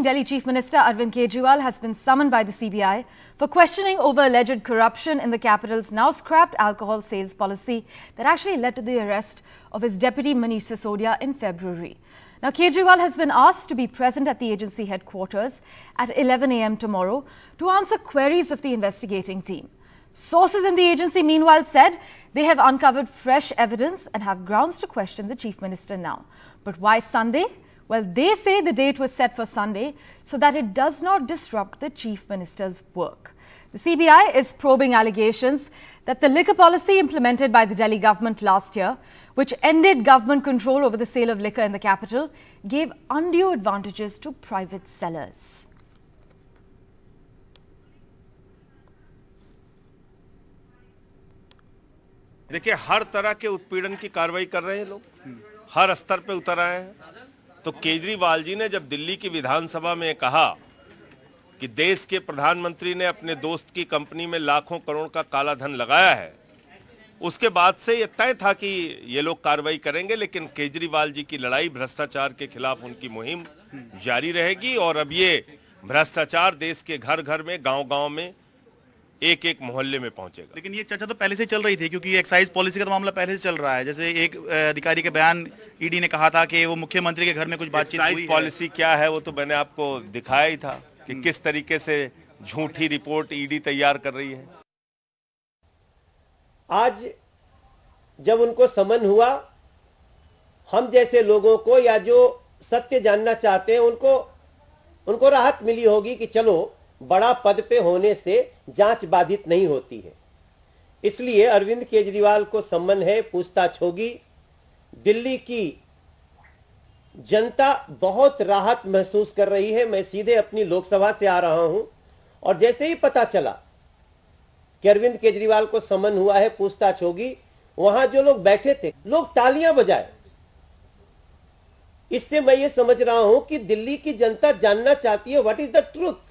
Delhi Chief Minister Arvind Kejriwal has been summoned by the CBI for questioning over alleged corruption in the capital's now scrapped alcohol sales policy that actually led to the arrest of his deputy Manish Sisodia in February. Now, Kejriwal has been asked to be present at the agency headquarters at 11 a.m. tomorrow to answer queries of the investigating team. Sources in the agency, meanwhile, said they have uncovered fresh evidence and have grounds to question the Chief Minister now. But why Sunday? Well, they say the date was set for Sunday so that it does not disrupt the Chief Minister's work. The CBI is probing allegations that the liquor policy implemented by the Delhi government last year, which ended government control over the sale of liquor in the capital, gave undue advantages to private sellers. देखिए, हर तरह के उत्पीड़न की कार्रवाई कर रहे हैं लोग, हर स्तर पे उतर आए हैं। तो केजरीवाल जी ने जब दिल्ली की विधानसभा में कहा कि देश के प्रधानमंत्री ने अपने दोस्त की कंपनी में लाखों करोड़ का काला धन लगाया है, उसके बाद से ये तय था कि ये लोग कार्रवाई करेंगे। लेकिन केजरीवाल जी की लड़ाई भ्रष्टाचार के खिलाफ उनकी मुहिम जारी रहेगी और अब ये भ्रष्टाचार देश के घर घर में, गांव-गांव में, एक एक मोहल्ले में पहुंचेगा। लेकिन ये चर्चा तो पहले से चल रही थी, क्योंकि एक्साइज पॉलिसी का तो मामला पहले से चल रहा है। जैसे एक अधिकारी के बयान, ईडी ने कहा था कि वो मुख्यमंत्री के घर में कुछ बातचीत हुई है। पॉलिसी क्या है वो तो मैंने आपको दिखाया ही था कि किस तरीके से झूठी रिपोर्ट ईडी तैयार कर रही है। आज जब उनको समन हुआ, हम जैसे लोगों को या जो सत्य जानना चाहते हैं उनको राहत मिली होगी कि चलो, बड़ा पद पे होने से जांच बाधित नहीं होती है। इसलिए अरविंद केजरीवाल को सम्मन है, पूछताछ होगी। दिल्ली की जनता बहुत राहत महसूस कर रही है। मैं सीधे अपनी लोकसभा से आ रहा हूं और जैसे ही पता चला कि अरविंद केजरीवाल को सम्मन हुआ है, पूछताछ होगी, वहां जो लोग बैठे थे, लोग तालियां बजाए। इससे मैं ये समझ रहा हूं कि दिल्ली की जनता जानना चाहती है व्हाट इज द ट्रूथ।